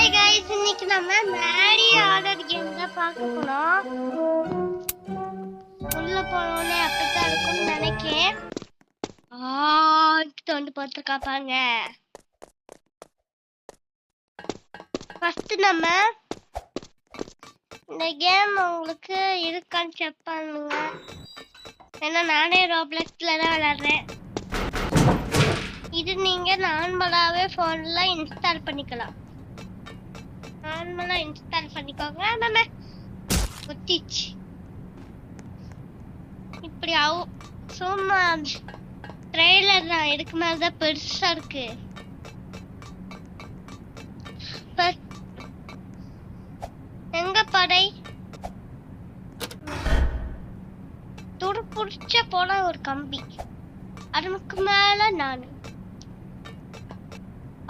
Hi guys, இன்னைக்கு நம்ம மேரி order game தான் பார்க்க போறோம். உள்ள போறோம்னே அப்படிதான் இருக்கும்னு நினைக்கிறேன். வந்து பார்த்துக்கா பாருங்க. ஃபர்ஸ்ட் நம்ம இந்த கேம் உங்களுக்கு இருக்கான்னு செக் பண்ணுங்க. ஏன்னா நானே ரோப்ளக்ஸ்ல தான் விளையாடுறேன். இது நீங்க நார்மலாவே போன்ல இன்ஸ்டால் பண்ணிக்கலாம். நார்மலா இன்ஸ்டால் பண்ணிக்கோங்க. நம்ம ஒத்திச்சு இப்படி சும்மா ட்ரெய்லர் தான் இதுக்கு மேலதான் பெருசா இருக்கு. எங்க படை துடு புடிச்ச போல ஒரு கம்பி, அதுக்கு மேல நானு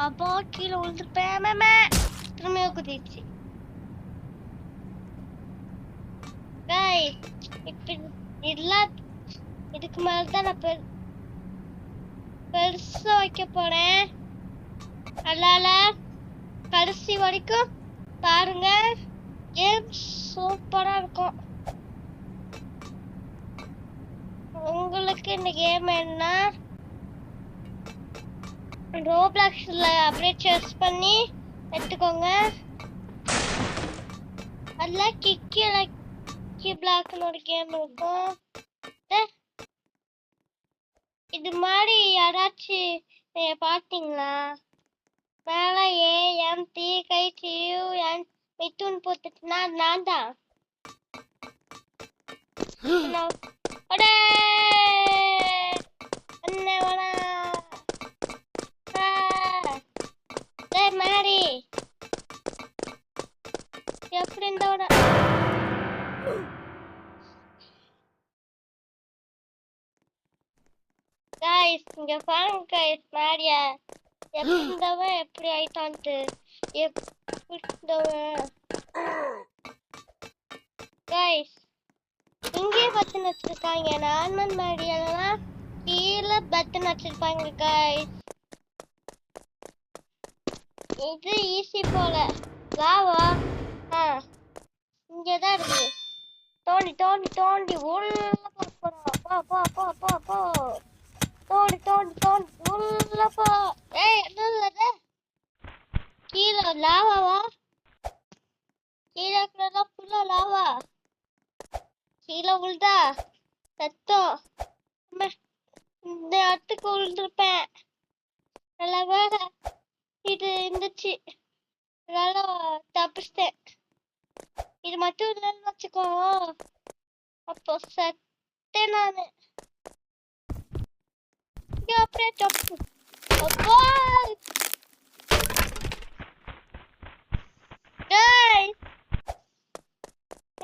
அப்போ கீழே விழுந்துருப்பேன். திரும்பியும் குதிச்சு இப்படி இதுக்கு மேலதான் நான் பெருசா வைக்க போறேன். அதனால கடைசி வரைக்கும் பாருங்க. கேம் சூப்பரா இருக்கும். உங்களுக்கு இந்த கேம் என்ன ரோப்ளாக்ஸ்ல அப்படியே சர்ச் பண்ணி எடுத்துக்கோங்க. அதுல கிக்கி பிளாக்னு ஒரு கேம் இருக்கும். இது மாதிரி யாராச்சும் பாத்தீங்களா? மேல AMTKTUN மிதுன் போட்டுச்சுன்னா நான் தான். மாரி எப்படி இருந்தோட गाइस இங்க பாருங்க गाइस. மாரியா எப்படி இருந்தவன் எப்படி ஆயிட்டான்ட்டு. எப்படி இருந்தவன் गाइस இங்கே பட்டன் வச்சிருக்காங்க. நார்மல் மாரியாலாம் கீழே பட்டன் வச்சிருப்பாங்க गाइस. இது ஈஸி போல. லாவா இங்கதான் இருக்கு. தோண்டி தோண்டி தோண்டி உள்ள போ. தோண்டி தோண்டி தோண்டி உள்ள போ. என்ன கீழே லாவாவா? கீழே ஃபுல்லா லாவா. கீழே உள்தா சத்தம். இந்த இடத்துக்கு உள்ந்திருப்பேன். நல்ல வேலை இது இருந்துச்சு, அதனால தப்பிச்சிட்டேன். இது மட்டும் இல்லைன்னு வச்சுக்கோ, அப்போ செத்தேன் நானு. அப்படியே தப்பு. அப்போ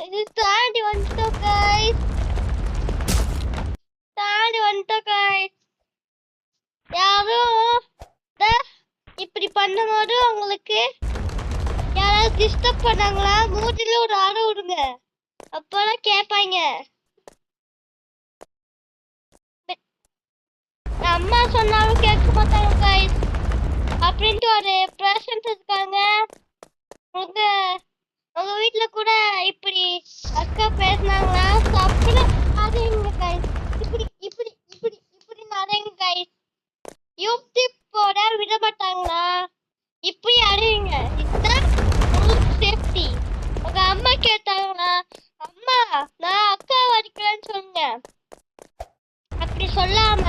இது தாண்டி வந்துட்டோம் गाइस. யாரும் இப்படி பண்ணும்போது உங்களுக்கு யாராவது டிஸ்டர்ப் பண்ணாங்களா? மூஞ்சில ஒரு ஆளை விடுங்க, அப்பதான் கேட்பாங்க. அம்மா சொன்னாலும் கேட்க மாட்டாங்க गाइस. அப்படின்ட்டு ஒரு பிரசன்ட் இருக்காங்க. உங்க வீட்டுல கூட இப்படி அக்கா பேசினாங்களா? அப்படி அதைங்க गाइस. இப்படி இப்படி இப்படி இப்படி நடங்க गाइस. யூடியூப் போட விட மாட்டாங்களா? இப்படி அடையுங்க. இதுதான் உங்களுக்கு சேஃப்டி. உங்க அம்மா கேட்டாங்களா? அம்மா நான் அக்கா அடிக்கிறேன்னு சொல்லுங்க. அப்படி சொல்லாம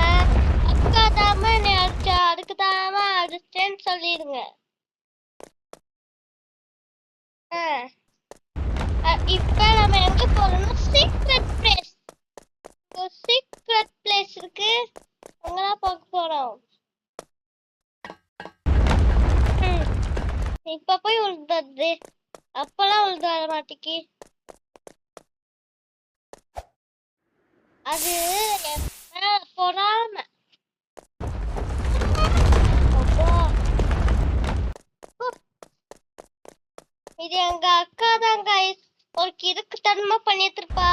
அக்கா தாம என்னை அடிச்சா அதுக்கு தாம அடிச்சேன்னு சொல்லிடுங்க. இப்ப நம்ம எங்க போறோம்னா சீக்ரெட் பிளேஸ். ஒரு சீக்ரெட் பிளேஸ் இருக்கு, அங்கதான் பார்க்க போறோம். இப்ப போய் உழுது, அப்பெல்லாம் உழுது வர மாட்டேக்கு. அது பொறாம. இது எங்க அக்கா தான் गाइस. ஒரு கிறுக்கு தன்மை பண்ணிட்டு இருப்பா.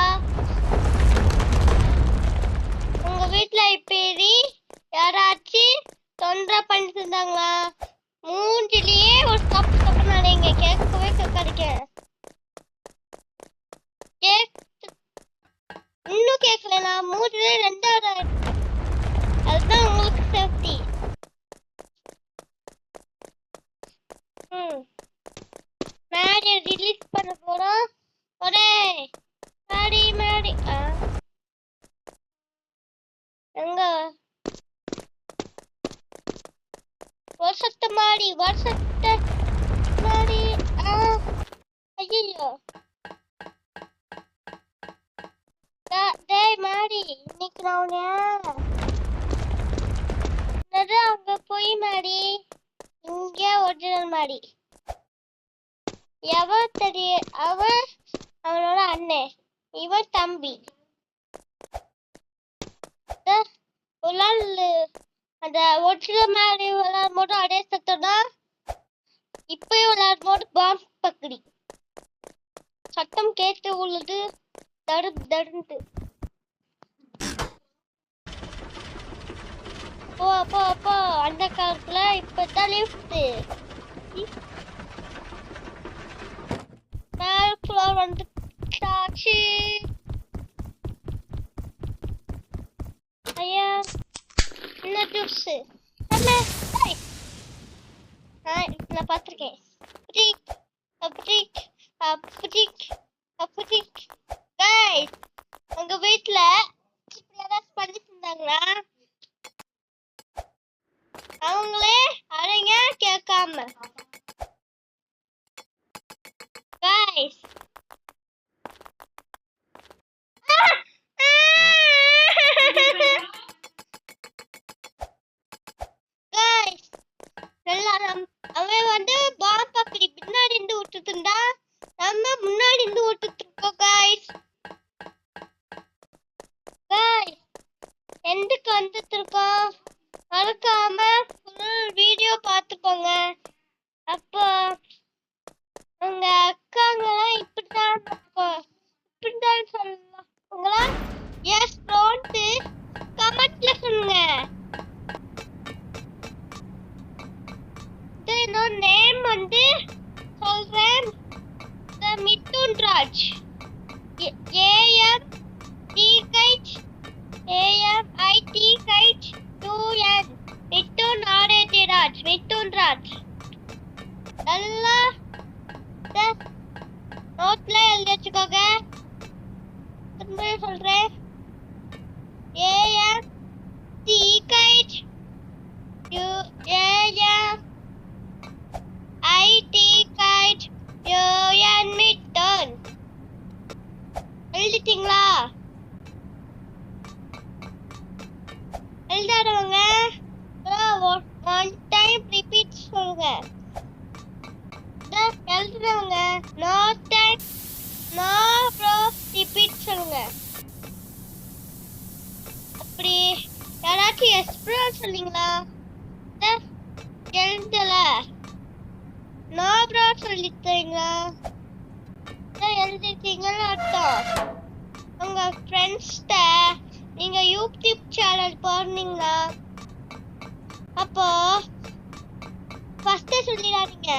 உங்க வீட்டுல இப்படி யாராச்சும் தொந்தரவு பண்ணிட்டு இருந்தாங்களா? மூஞ்சிலேயே ஒரு தப்பு தப்பு நினைங்க. மேடி ரிலீஸ் பண்ண போறோம். ஒரே மேடி மேடி எங்க வருஷத்து மாடி ஐயோ டேய் மாடி இன்னைக்கு நான் அங்க போய் மாடி இங்க ஒரிஜினல் மாடி எவன் தெரிய அவனோட அண்ணன் இவன் தம்பி ஒரு நாள் அந்த ஒரிஜினல் மாடி விளையாடும் போது அடைய சத்தம்னா இப்பயும் விளையாடும் போது பாம்பு பக்கடி சத்தம் கேட்டு உள்ளது தடுந்து போ அந்த காலத்துல இப்பதான் லிஃப்ட் மேல் ஃப்ளோர் வந்துட்டாச்சு. ஐயா என்ன ஜூஸ் நான் பார்த்துருக்கேன். கைஸ் உங்க வீட்டுல இப்படி யாராச்சும் பண்ணிட்டு இருந்தாங்களா? அவங்களே அரைங்க கேட்காம. கைஸ் அவன் வந்து பாம்பு அப்படி பின்னாடி இருந்து விட்டுட்டு இருந்தா நம்ம முன்னாடி இருந்து விட்டுட்டு இருக்கோம். எந்துக்கு வந்துட்டு இருக்கோம் மறக்காம ஃபுல் வீடியோ பார்த்துக்கோங்க. அப்போ உங்க அக்காங்களாம் இப்படிதான் சொல்லலாம். உங்களா எஸ் ப்ரோன்ட்டு கமெண்ட்ல சொல்லுங்க. என்னோட நேம் வந்து சொல்றேன், மிதுன் ராஜ். AMITH2N மிதுன் ராஜ். நல்லா நோட்ல எழுதி வச்சுக்கோங்க. திரும்ப சொல்றேன், AMITHUN மிதுன். எழுதிட்டீங்களா? எழுதாதவங்க ஒன் டைம் ரிப்பீட் சொல்லுங்க. எழுதுறவங்க நோ ப்ரோ ரிப்பீட் சொல்லுங்க. அப்படி யாராச்சும் எஸ் ப்ரோ சொன்னீங்களா? எழுதல நோ ப்ரோ சொல்லிட்டீங்களா? எழுதிட்டீங்கன்னு அர்த்தம். உங்க ஃப்ரெண்ட்ஸ்ட நீங்க யூடியூப் சேனல் போறீங்களா? அப்போ ஃபர்ஸ்ட் சொல்லிடாதீங்க.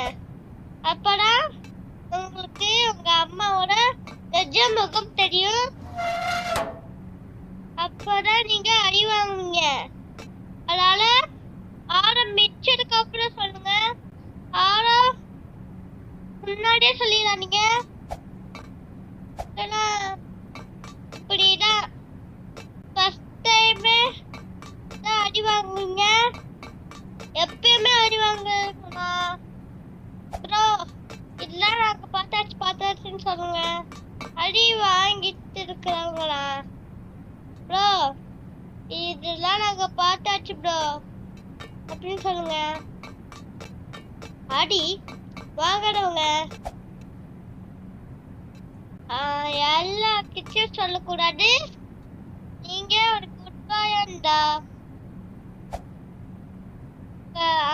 அப்பதான் உங்களுக்கு உங்க அம்மாவோட நிஜ முகம் தெரியும். அப்பதான் நீங்க அடி வாங்குவீங்க. அதனால ஆரம்பிச்சதுக்கு அப்புறம் சொல்லுங்க. முன்னாடியே சொல்லிடாதீங்க. இப்படிதான் ஃபர்ஸ்ட் டைமே தான் அடி வாங்குவீங்க. எப்பயுமே அடி வாங்குமா ப்ரோ? இதெல்லாம் நாங்க பார்த்தாச்சுன்னு சொல்லுங்க. அடி வாங்கிட்டு இருக்கிறவங்களா ப்ரோ? இதெல்லாம் நாங்க பார்த்தாச்சு ப்ரோ அப்படின்னு சொல்லுங்க. அடி வாங்குறவங்க எல்லா கிட்டையும் சொல்லக்கூடாது. நீங்க ஒரு குட் பாய் இருந்தா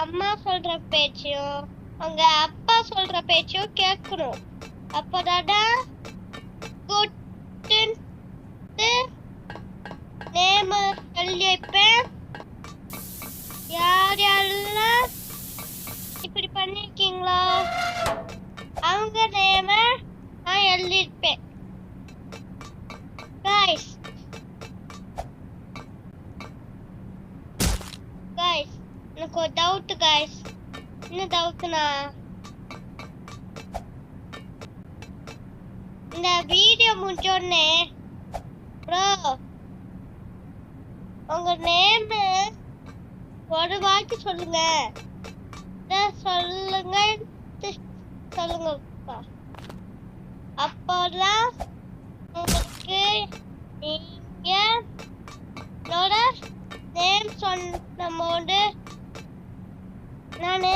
அம்மா சொல்ற பேச்சையும் உங்க அப்பா சொல்ற பேச்சையும் கேட்கணும். அப்பதாடா குட் நேம் எழுதி வைப்பேன். யார் யாரெல்லாம் இப்படி பண்ணிருக்கீங்களோ அவங்க நேம நான் எழுதிருப்பேன். கைஸ் எனக்கு ஒரு டவுட் கைஸ். என்ன டவுட்னா இந்த வீடியோ முடிஞ்சோடனே ப்ரோ உங்க நேம் ஒரு வாட்டி சொல்லுங்க. சொல்லுங்க சொல்லுங்கப்பா. அப்போதான் உங்களுக்கு நீங்க என்னோட நேம் சொன்னபோது நானு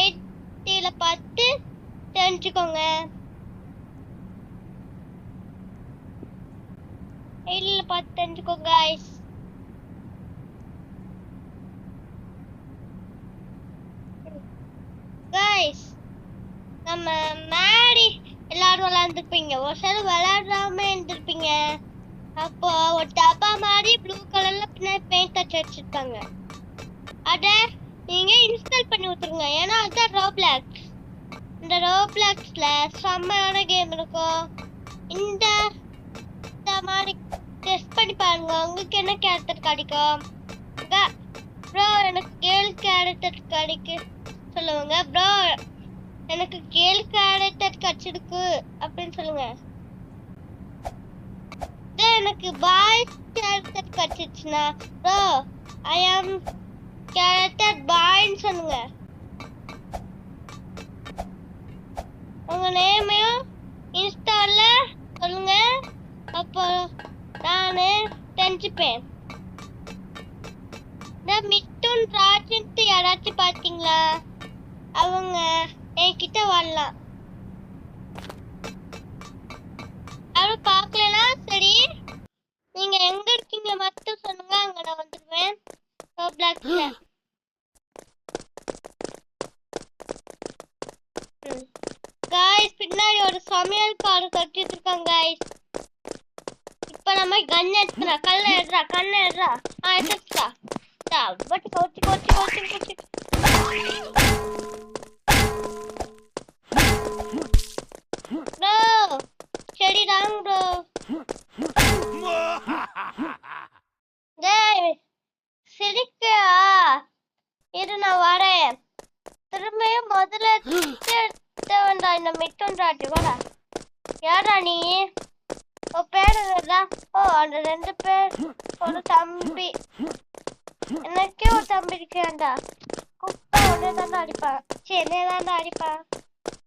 ஐடியில பார்த்து தெரிஞ்சுக்கோங்க. ஐடியில பார்த்து தெரிஞ்சுக்கோங்க guys. கைஸ் நம்ம மேடி எல்லாரும் விளையாண்டுருப்பீங்க. ஒரு சில விளையாடாம இருந்திருப்பீங்க. அப்போ ஒரு டப்பா மாதிரி ப்ளூ கலர்ல பின்னாடி பெயிண்ட் அடிச்சு வச்சிருக்காங்க. அத நீங்க இன்ஸ்டால் பண்ணி விட்டுருங்க. ஏன்னா அதுதான் ரோப்ளாக்ஸ். இந்த ரோப்ளாக்ஸ்ல செம்மையான கேம் இருக்கும். இந்த மாதிரி டெஸ்ட் பண்ணி பாருங்க. உங்களுக்கு என்ன கேரக்டர் கிடைக்கும்? ப்ரோ எனக்கு கேர்ள் கேரக்டர் கிடைக்கும் சொல்லுவாங்க. ப்ரோ எனக்கு கேர்ள் கேரக்டர் கிடைச்சிருக்கு அப்படின்னு சொல்லுங்க. எனக்கு பாய் கேரக்டர் கிடைச்சிச்சுன்னா ப்ரோ ஐ ஆம் கேரக்டர் பாய்ன்னு சொல்லுங்க. உங்க நேமையும் இன்ஸ்டால சொல்லுங்க. அப்போ நானு தெரிஞ்சுப்பேன். மிட்டுன் ராஜன்ட்டு யாராச்சும் பாத்தீங்களா? அவங்க என்கிட்ட வரலாம். அவரும் பார்க்கலனா சரி, நீங்க எங்க இருக்கீங்க மட்டும் சொல்லுங்க. அங்க நான் வந்துடுவேன். ரோப்ளாக்ஸ்ல गाइस பின்னாடி ஒரு சமையல் கார கட்டிட்டு இருக்காங்க गाइस. இப்போ நம்ம கன் எடுத்துறா. கல்ல எடுறா. கண்ண எடுறா. எடுத்துடா. பட் கோச்சி ப்ரோ சரி ராங் ப்ரோ. டேய் சிரிக்கா இரு நான் வரேன். திரும்பியும் முதல்ல எடுத்தவன்டா இந்த மிட்டுன்றாட்டி. வாடா. யாரா நீ? ஓ பேர் என்னடா? ஓ அந்த 2 பேர் ஒரு தம்பி. எனக்கே ஒரு தம்பி இருக்கான்டா. குப்பை உடனே தானே அடிப்பான். சரி என்ன தானே அடிப்பான்.